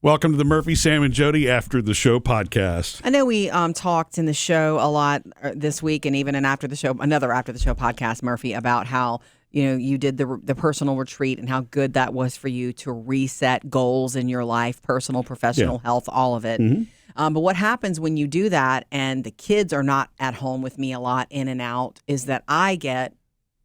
Welcome to the Murphy, Sam, and Jodi After the Show podcast. I know we talked in the show a lot this week, and even in another After the Show podcast, Murphy, about how you did the personal retreat and how good that was for you to reset goals in your life, personal, professional, health, all of it. Mm-hmm. But what happens when you do that and the kids are not at home with me a lot, in and out, is that I get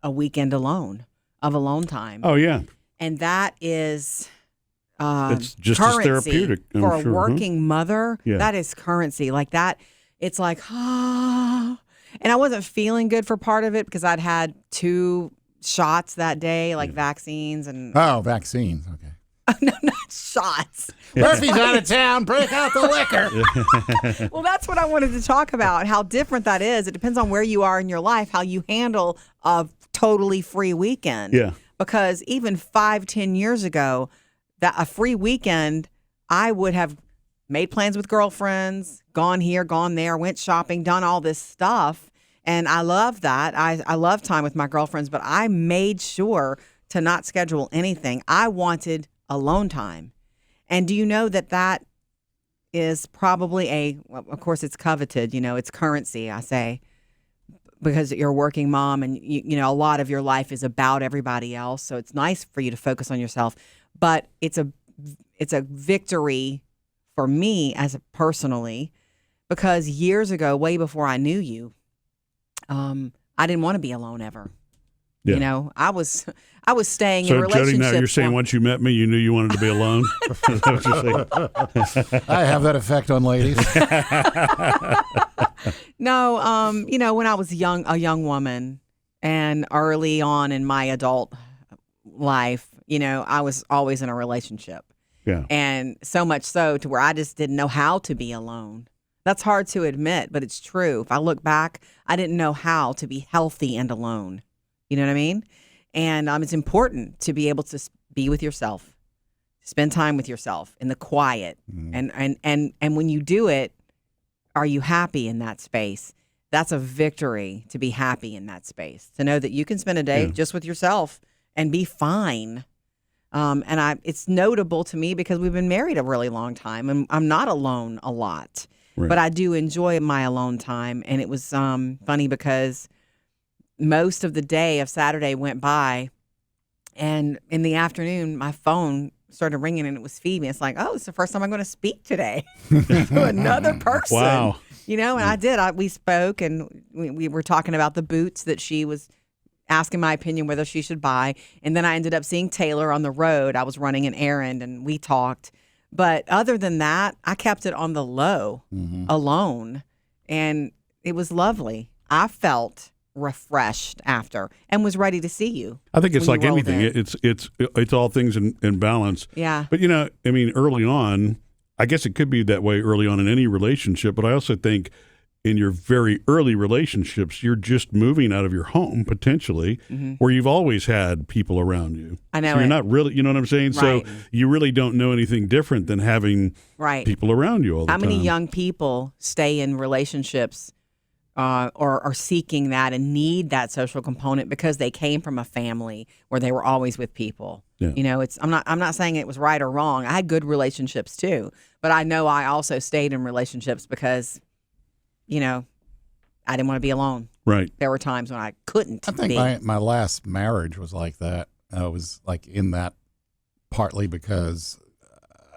a weekend of alone time. Oh, yeah. And that is... it's just currency as therapeutic for a working mother. Yeah. That is currency. Like that, it's like, and I wasn't feeling good for part of it because I'd had 2 shots that day, like vaccines and. Oh, vaccines. Okay. No, not shots. Murphy's out of town. Break out the liquor. Well, that's what I wanted to talk about. How different that is. It depends on where you are in your life, how you handle a totally free weekend. Yeah. Because even 5-10 years ago, that a free weekend, I would have made plans with girlfriends, gone here, gone there, went shopping, done all this stuff. And I love that. I love time with my girlfriends, but I made sure to not schedule anything. I wanted alone time. And do you know that is probably of course it's coveted, it's currency, I say, because you're a working mom and a lot of your life is about everybody else. So it's nice for you to focus on yourself. But it's a victory for me personally, because years ago, way before I knew you, I didn't want to be alone ever. Yeah. I was staying so in relationships. So, Jodi, now you're saying once you met me, you knew you wanted to be alone? Is that what you're saying? I have that effect on ladies. No, when I was a young woman and early on in my adult life, I was always in a relationship. Yeah. And so much so to where I just didn't know how to be alone. That's hard to admit, but it's true. If I look back, I didn't know how to be healthy and alone. You know what I mean? And it's important to be able to be with yourself, spend time with yourself in the quiet. Mm. And when you do it, are you happy in that space? That's a victory, to be happy in that space, to know that you can spend a day just with yourself and be fine. It's notable to me because we've been married a really long time and I'm not alone a lot, but I do enjoy my alone time. And it was funny because most of the day of Saturday went by, and in the afternoon, my phone started ringing and it was Phoebe. It's like, oh, it's the first time I'm going to speak today to another person. Wow. And I did. We spoke and we were talking about the boots that she was asking my opinion whether she should buy. And then I ended up seeing Taylor on the road. I was running an errand and we talked. But other than that, I kept it on the low, alone. And it was lovely. I felt refreshed after and was ready to see you. I think it's like anything. It's all things in balance. Yeah. But, early on, I guess it could be that way early on in any relationship. But I also think in your very early relationships, you're just moving out of your home potentially, where you've always had people around you. I know. So you're not really, you know what I'm saying? Right. So you really don't know anything different than having people around you all the time. How many young people stay in relationships or are seeking that and need that social component because they came from a family where they were always with people? Yeah. I'm not saying it was right or wrong. I had good relationships too, but I know I also stayed in relationships because I didn't want to be alone. Right. There were times when I couldn't I think my last marriage was like that. I was like in that partly because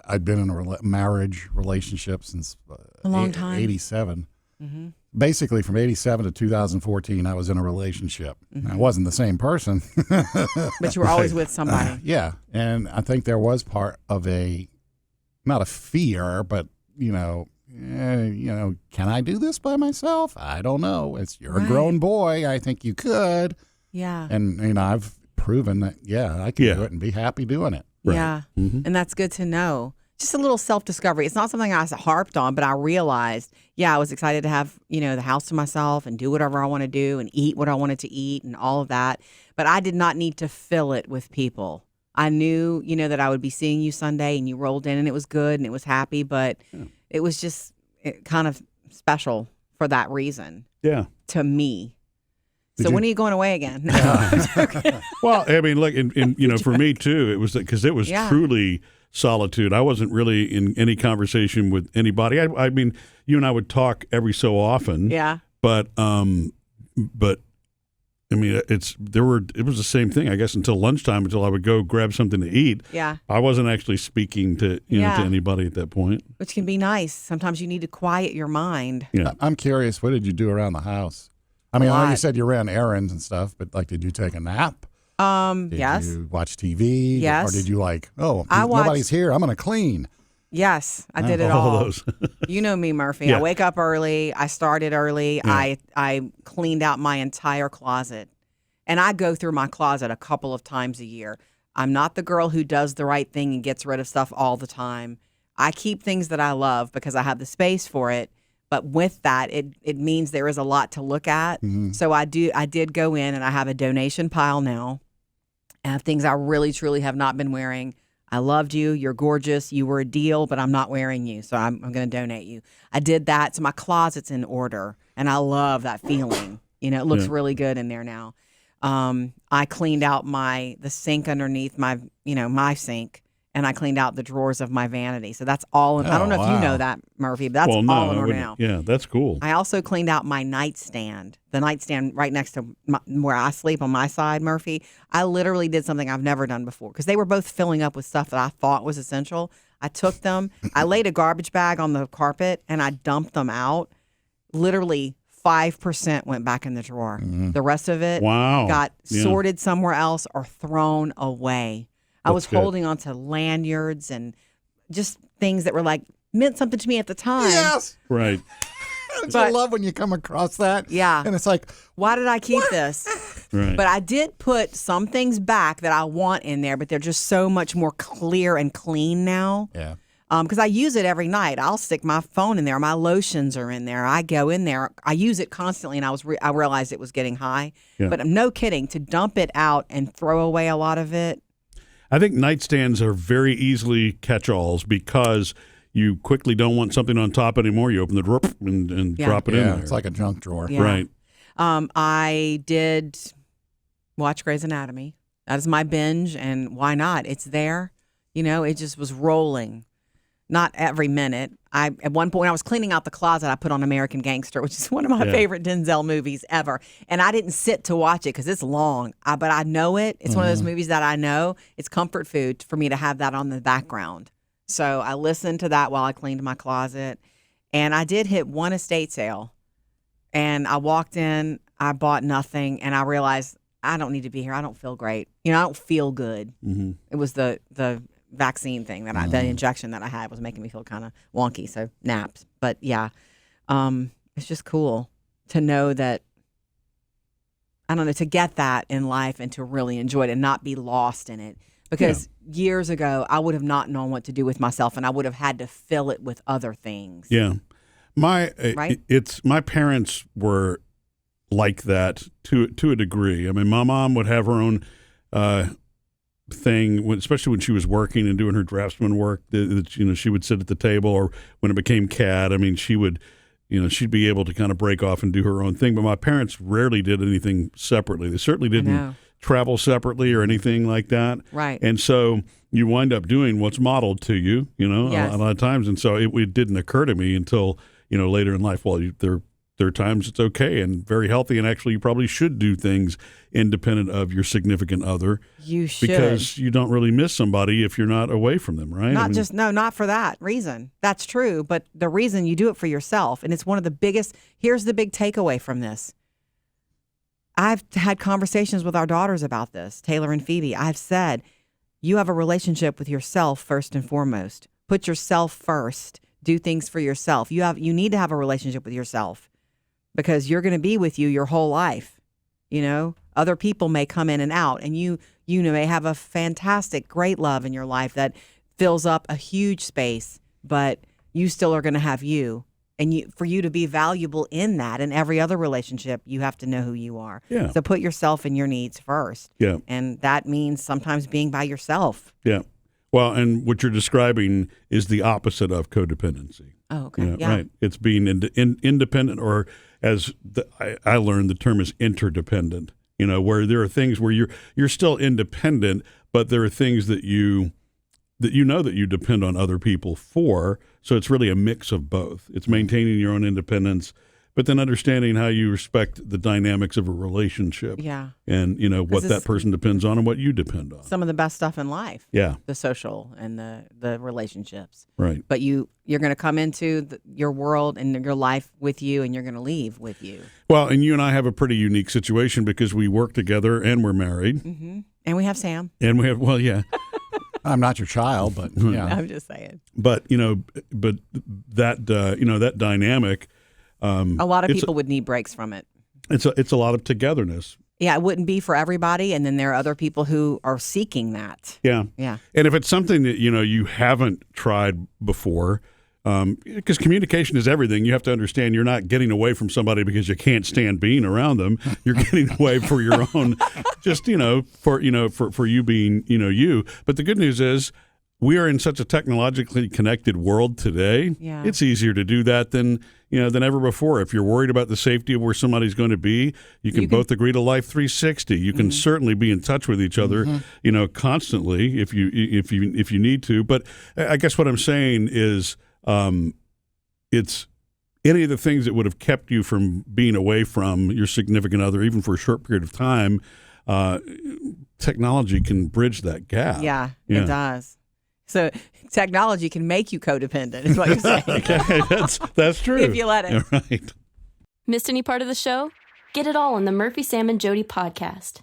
I'd been in a marriage relationship since a long time. 87. Mm-hmm. Basically from 87 to 2014, I was in a relationship. I wasn't the same person. But you were always with somebody. Yeah. And I think there was part of not a fear, but, can I do this by myself? I don't know. You're a grown boy. I think you could. Yeah. And, I've proven that, I can do it and be happy doing it. Right. Yeah. Mm-hmm. And that's good to know. Just a little self-discovery. It's not something I harped on, but I realized, I was excited to have, the house to myself and do whatever I want to do and eat what I wanted to eat and all of that. But I did not need to fill it with people. I knew, that I would be seeing you Sunday and you rolled in and it was good and it was happy, but it was just kind of special for that reason. Yeah. To me. So when are you going away again? No. Well, I mean, look, and for me too, it was because it was truly solitude. I wasn't really in any conversation with anybody. I mean, you and I would talk every so often. Yeah. But I mean, it was the same thing, I guess, until lunchtime, until I would go grab something to eat. Yeah. I wasn't actually speaking to to anybody at that point. Which can be nice. Sometimes you need to quiet your mind. Yeah. I'm curious, what did you do around the house? I mean, I know you said you ran errands and stuff, but like, did you take a nap? Did Yes. you watch TV? Yes. Or did you I watched- nobody's here, I'm going to clean? Yes, I did it All all. those. You know me, Murphy. Yeah. I wake up early. I started early. Yeah. I cleaned out my entire closet. And I go through my closet a couple of times a year. I'm not the girl who does the right thing and gets rid of stuff all the time. I keep things that I love because I have the space for it. But with that, it means there is a lot to look at. Mm-hmm. So I did go in and I have a donation pile now. I have things I really, truly have not been wearing. I loved you. You're gorgeous. You were a deal, but I'm not wearing you. So I'm going to donate you. I did that. So my closet's in order. And I love that feeling. It looks really good in there now. I cleaned out the sink underneath my sink, and I cleaned out the drawers of my vanity. So that's all. I don't know if you know that, Murphy, but that's all in order now. Yeah, that's cool. I also cleaned out my nightstand, the nightstand right next to where I sleep on my side, Murphy. I literally did something I've never done before because they were both filling up with stuff that I thought was essential. I took them, I laid a garbage bag on the carpet, and I dumped them out. Literally 5% went back in the drawer. Mm-hmm. The rest of it got sorted somewhere else or thrown away. I was holding on to lanyards and just things that were meant something to me at the time. Yes. Right. I love when you come across that. Yeah. And it's like, why did I keep this? Right. But I did put some things back that I want in there, but they're just so much more clear and clean now. yeah. Because I use it every night. I'll stick my phone in there. My lotions are in there. I go in there. I use it constantly, and I realized it was getting high. Yeah. But I'm no kidding. To dump it out and throw away a lot of it. I think nightstands are very easily catch-alls because you quickly don't want something on top anymore. You open the drawer and drop it in there. It's like a junk drawer. Yeah. Right. I did watch Grey's Anatomy. That is my binge, and why not? It's there. It just was rolling. Not every minute. At one point, when I was cleaning out the closet, I put on American Gangster, which is one of my favorite Denzel movies ever. And I didn't sit to watch it because it's long, but I know it. It's one of those movies that I know. It's comfort food for me to have that on the background. So I listened to that while I cleaned my closet. And I did hit one estate sale. And I walked in, I bought nothing, and I realized I don't need to be here. I don't feel great. I don't feel good. Mm-hmm. It was the vaccine thing that the injection that I had was making me feel kind of wonky. So naps, but yeah, it's just cool to know that, I don't know, to get that in life and to really enjoy it and not be lost in it. Because years ago, I would have not known what to do with myself, and I would have had to fill it with other things. Yeah. My parents were like that to a degree. I mean, my mom would have her own thing, especially when she was working and doing her draftsman work. She would sit at the table, or when it became CAD, I mean, she would, she'd be able to kind of break off and do her own thing. But my parents rarely did anything separately. They certainly didn't travel separately or anything like that. Right. And so you wind up doing what's modeled to you, Yes. a lot of times. And so it didn't occur to me until, later in life, well, there are times it's okay and very healthy, and actually you probably should do things independent of your significant other. You should. Because you don't really miss somebody if you're not away from them, right? Not for that reason. That's true. But the reason you do it for yourself, and it's one of the biggest, here's the big takeaway from this. I've had conversations with our daughters about this, Taylor and Phoebe. I've said, you have a relationship with yourself first and foremost. Put yourself first. Do things for yourself. You need to have a relationship with yourself because you're going to be with you your whole life. Other people may come in and out, and you may have a fantastic, great love in your life that fills up a huge space, but you still are going to have you. And for you to be valuable in that and every other relationship, you have to know who you are. Yeah. So put yourself and your needs first. Yeah. And that means sometimes being by yourself. Yeah. Well, and what you're describing is the opposite of codependency. Oh, okay. Yeah. Right. It's being independent, or as I learned, the term is interdependent. Where there are things where you're still independent, but there are things that you that you depend on other people for. So it's really a mix of both. It's maintaining your own independence, but then understanding how you respect the dynamics of a relationship. Yeah. And, what that person depends on and what you depend on. Some of the best stuff in life. Yeah. The social and the relationships. Right. But you're going to come into your world and your life with you, and you're going to leave with you. Well, and you and I have a pretty unique situation because we work together and we're married. Mm-hmm. And we have Sam. And we have, well, yeah. I'm not your child, but yeah. I'm just saying. But, that, that dynamic. A lot of people would need breaks from it. It's a lot of togetherness. Yeah, it wouldn't be for everybody, and then there are other people who are seeking that. Yeah. Yeah. And if it's something that, you haven't tried before, because communication is everything. You have to understand you're not getting away from somebody because you can't stand being around them. You're getting away for your own, just, for you being, you. But the good news is we are in such a technologically connected world today. Yeah. It's easier to do that than ever before. If you're worried about the safety of where somebody's going to be, you can both agree to Life 360. You can certainly be in touch with each other, constantly if you need to. But I guess what I'm saying is, it's any of the things that would have kept you from being away from your significant other, even for a short period of time. Technology can bridge that gap. Yeah, it does. So technology can make you codependent, is what you're saying. Okay, that's true. If you let it. Right. Missed any part of the show? Get it all on the Murphy, Sam, and Jodi podcast.